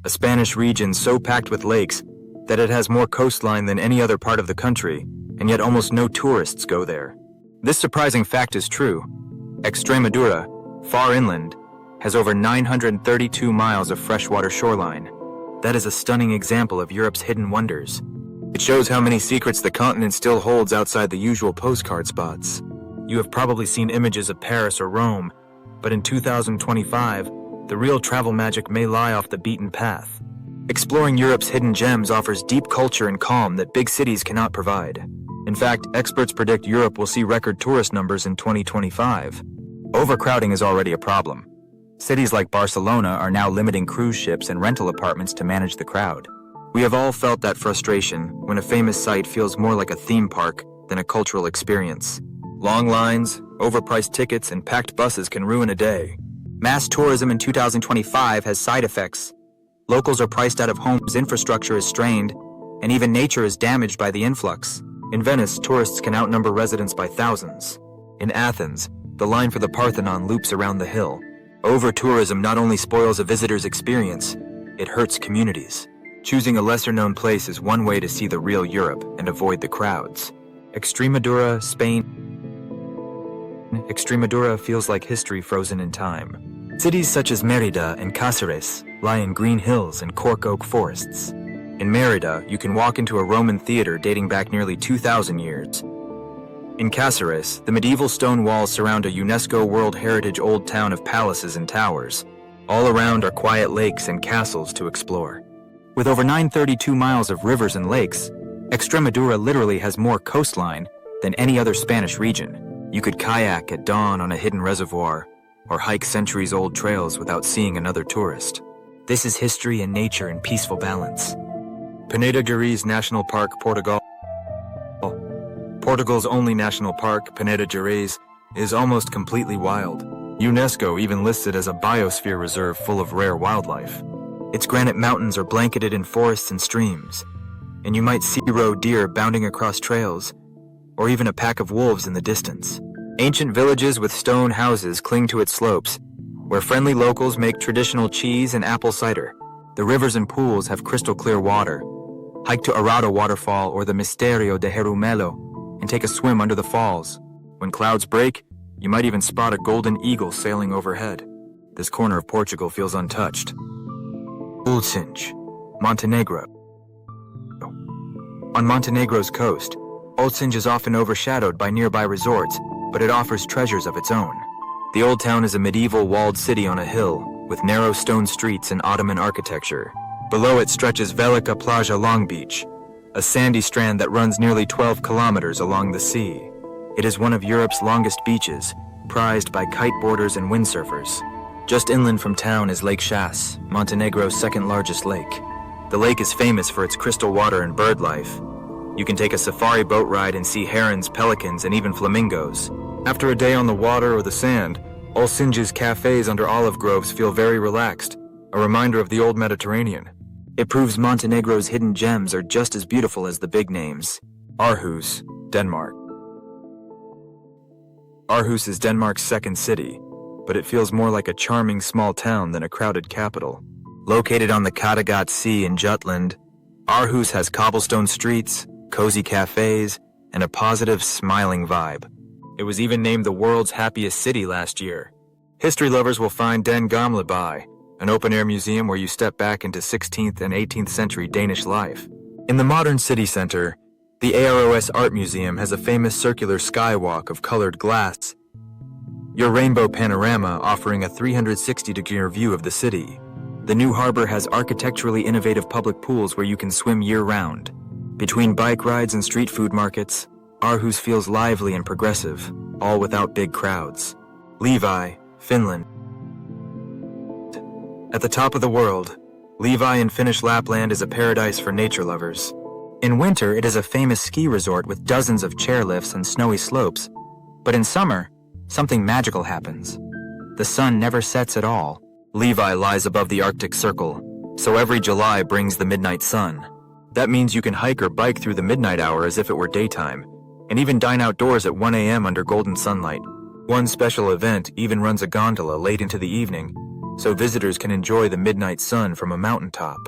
a Spanish region so packed with lakes that it has more coastline than any other part of the country, and yet almost no tourists go there. This surprising fact is true. Extremadura, far inland, has over 932 miles of freshwater shoreline. That is a stunning example of Europe's hidden wonders. It shows how many secrets the continent still holds outside the usual postcard spots. You have probably seen images of Paris or Rome, but in 2025, the real travel magic may lie off the beaten path. Exploring Europe's hidden gems offers deep culture and calm that big cities cannot provide. In fact, experts predict Europe will see record tourist numbers in 2025. Overcrowding is already a problem. Cities like Barcelona are now limiting cruise ships and rental apartments to manage the crowd. We have all felt that frustration when a famous site feels more like a theme park than a cultural experience. Long lines, overpriced tickets, and packed buses can ruin a day. Mass tourism in 2025 has side effects. Locals are priced out of homes, infrastructure is strained, and even nature is damaged by the influx. In Venice, tourists can outnumber residents by thousands. In Athens, the line for the Parthenon loops around the hill. Over-tourism not only spoils a visitor's experience, it hurts communities. Choosing a lesser-known place is one way to see the real Europe and avoid the crowds. Extremadura, Spain. Extremadura feels like history frozen in time. Cities such as Mérida and Cáceres lie in green hills and cork oak forests. In Mérida, you can walk into a Roman theater dating back nearly 2,000 years. In Cáceres, the medieval stone walls surround a UNESCO World Heritage old town of palaces and towers. All around are quiet lakes and castles to explore. With over 932 miles of rivers and lakes, Extremadura literally has more coastline than any other Spanish region. You could kayak at dawn on a hidden reservoir, or hike centuries-old trails without seeing another tourist. This is history and nature in peaceful balance. Peneda Gerês National Park, Portugal. Portugal's only national park, Peneda Gerês, is almost completely wild. UNESCO even lists it as a biosphere reserve full of rare wildlife. Its granite mountains are blanketed in forests and streams, and you might see roe deer bounding across trails, or even a pack of wolves in the distance. Ancient villages with stone houses cling to its slopes, where friendly locals make traditional cheese and apple cider. The rivers and pools have crystal clear water. Hike to Arhus waterfall or the Misterio de Jerumelo and take a swim under the falls. When clouds break, you might even spot a golden eagle sailing overhead. This corner of Portugal feels untouched. Ulcinj, Montenegro. On Montenegro's coast, Ulcinj is often overshadowed by nearby resorts, but it offers treasures of its own. The old town is a medieval walled city on a hill, with narrow stone streets and Ottoman architecture. Below it stretches Velika Plaja Long Beach, a sandy strand that runs nearly 12 kilometers along the sea. It is one of Europe's longest beaches, prized by kiteboarders and windsurfers. Just inland from town is Lake Shas, Montenegro's second largest lake. The lake is famous for its crystal water and bird life. You can take a safari boat ride and see herons, pelicans, and even flamingos. After a day on the water or the sand, Ulcinj's cafes under olive groves feel very relaxed, a reminder of the old Mediterranean. It proves Montenegro's hidden gems are just as beautiful as the big names. Arhus, Denmark. Arhus is Denmark's second city, but it feels more like a charming small town than a crowded capital. Located on the Kattegat Sea in Jutland, Arhus has cobblestone streets, cozy cafes, and a positive, smiling vibe. It was even named the world's happiest city last year. History lovers will find Den Gamle By, an open-air museum where you step back into 16th and 18th century Danish life. In the modern city center, the AROS Art Museum has a famous circular skywalk of colored glass, your rainbow panorama offering a 360-degree view of the city. The new harbor has architecturally innovative public pools where you can swim year-round. Between bike rides and street food markets, Arhus feels lively and progressive, all without big crowds. Levi, Finland. At the top of the world, Levi in Finnish Lapland is a paradise for nature lovers. In winter, it is a famous ski resort with dozens of chairlifts and snowy slopes. But in summer, something magical happens. The sun never sets at all. Levi lies above the Arctic Circle, so every July brings the midnight sun. That means you can hike or bike through the midnight hour as if it were daytime, and even dine outdoors at 1 a.m. under golden sunlight. One special event even runs a gondola late into the evening, so visitors can enjoy the midnight sun from a mountaintop.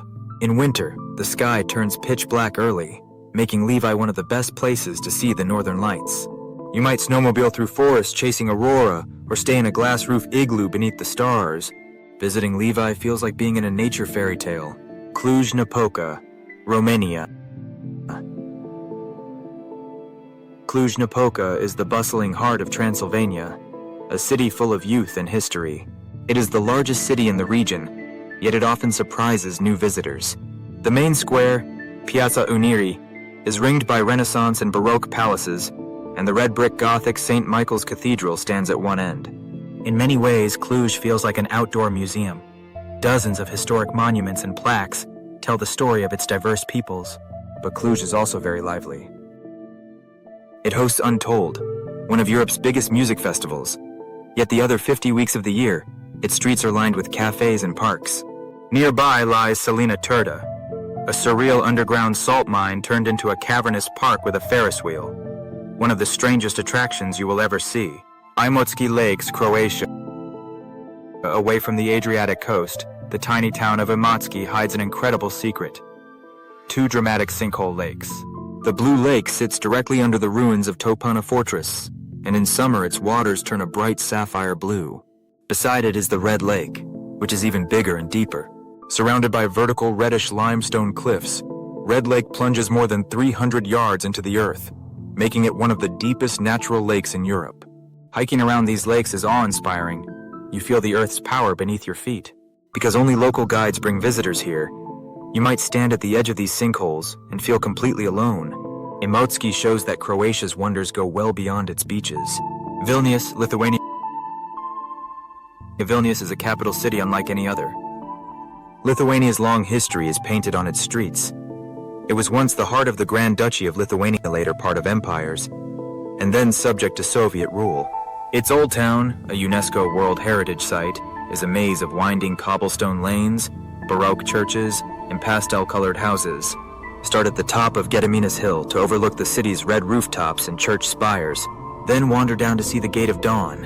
In winter, the sky turns pitch black early, making Levi one of the best places to see the northern lights. You might snowmobile through forests chasing aurora, or stay in a glass-roof igloo beneath the stars. Visiting Levi feels like being in a nature fairy tale. Cluj Romania. Cluj is the bustling heart of Transylvania, a city full of youth and history. It is the largest city in the region, yet it often surprises new visitors. The main square, Piazza Unirii, is ringed by Renaissance and Baroque palaces, and the red brick Gothic St. Michael's Cathedral stands at one end. In many ways, Cluj feels like an outdoor museum. Dozens of historic monuments and plaques tell the story of its diverse peoples, but Cluj is also very lively. It hosts Untold, one of Europe's biggest music festivals, yet the other 50 weeks of the year, its streets are lined with cafes and parks. Nearby lies Salina Turda, a surreal underground salt mine turned into a cavernous park with a Ferris wheel, one of the strangest attractions you will ever see. Imotski Lakes, Croatia. Away from the Adriatic coast, the tiny town of Imotski hides an incredible secret. Two dramatic sinkhole lakes. The Blue Lake sits directly under the ruins of Topana Fortress, and in summer its waters turn a bright sapphire blue. Beside it is the Red Lake, which is even bigger and deeper. Surrounded by vertical reddish limestone cliffs, Red Lake plunges more than 300 yards into the earth, making it one of the deepest natural lakes in Europe. Hiking around these lakes is awe-inspiring. You feel the earth's power beneath your feet. Because only local guides bring visitors here, you might stand at the edge of these sinkholes and feel completely alone. Imotski shows that Croatia's wonders go well beyond its beaches. Vilnius, Lithuania. Vilnius is a capital city unlike any other. Lithuania's long history is painted on its streets. It was once the heart of the Grand Duchy of Lithuania, later part of empires, and then subject to Soviet rule. Its Old Town, a UNESCO World Heritage Site, is a maze of winding cobblestone lanes, Baroque churches, and pastel-colored houses. Start at the top of Gediminas Hill to overlook the city's red rooftops and church spires, then wander down to see the Gate of Dawn,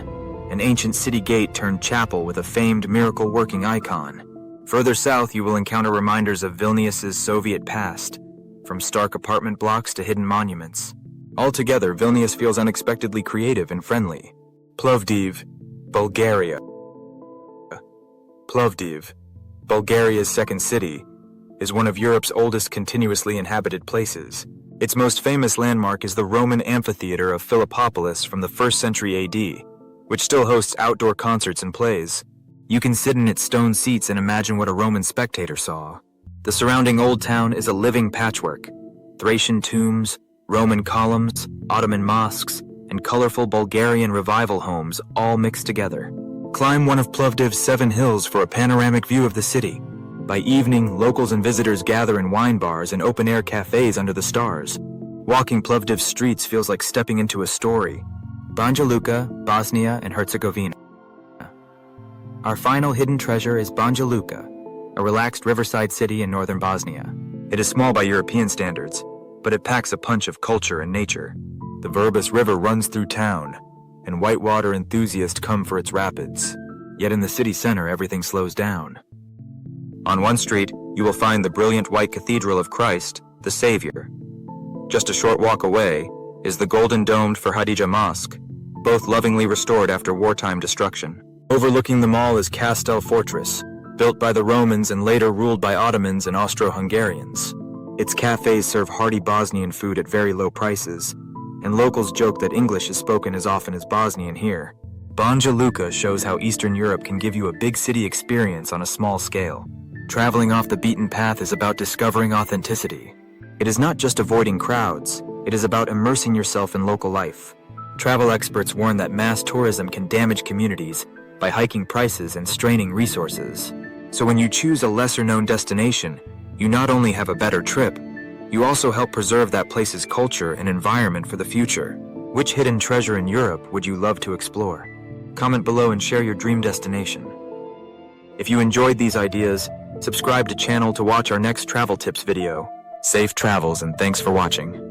an ancient city gate turned chapel with a famed miracle-working icon. Further south, you will encounter reminders of Vilnius's Soviet past, from stark apartment blocks to hidden monuments. Altogether, Vilnius feels unexpectedly creative and friendly. Plavdev, Bulgaria. Plavdev, Bulgaria's second city, is one of Europe's oldest continuously inhabited places. Its most famous landmark is the Roman amphitheater of Philippopolis from the 1st century AD, which still hosts outdoor concerts and plays. You can sit in its stone seats and imagine what a Roman spectator saw. The surrounding old town is a living patchwork. Thracian tombs, Roman columns, Ottoman mosques, and colorful Bulgarian revival homes all mixed together. Climb one of Plovdiv's 7 hills for a panoramic view of the city. By evening, locals and visitors gather in wine bars and open-air cafes under the stars. Walking Plovdiv's streets feels like stepping into a story. Banja Luka, Bosnia and Herzegovina. Our final hidden treasure is Banja Luka, a relaxed riverside city in northern Bosnia. It is small by European standards, but it packs a punch of culture and nature. The Verbus River runs through town, and whitewater enthusiasts come for its rapids. Yet in the city center, everything slows down. On one street, you will find the brilliant white Cathedral of Christ, the Savior. Just a short walk away is the golden-domed Ferhadija Mosque, both lovingly restored after wartime destruction. Overlooking the mall is Castel Fortress, built by the Romans and later ruled by Ottomans and Austro-Hungarians. Its cafes serve hearty Bosnian food at very low prices, and locals joke that English is spoken as often as Bosnian here. Banja Luka shows how Eastern Europe can give you a big city experience on a small scale. Traveling off the beaten path is about discovering authenticity. It is not just avoiding crowds, it is about immersing yourself in local life. Travel experts warn that mass tourism can damage communities by hiking prices and straining resources. So when you choose a lesser-known destination, you not only have a better trip, you also help preserve that place's culture and environment for the future. Which hidden treasure in Europe would you love to explore? Comment below and share your dream destination. If you enjoyed these ideas, subscribe to channel to watch our next travel tips video. Safe travels and thanks for watching.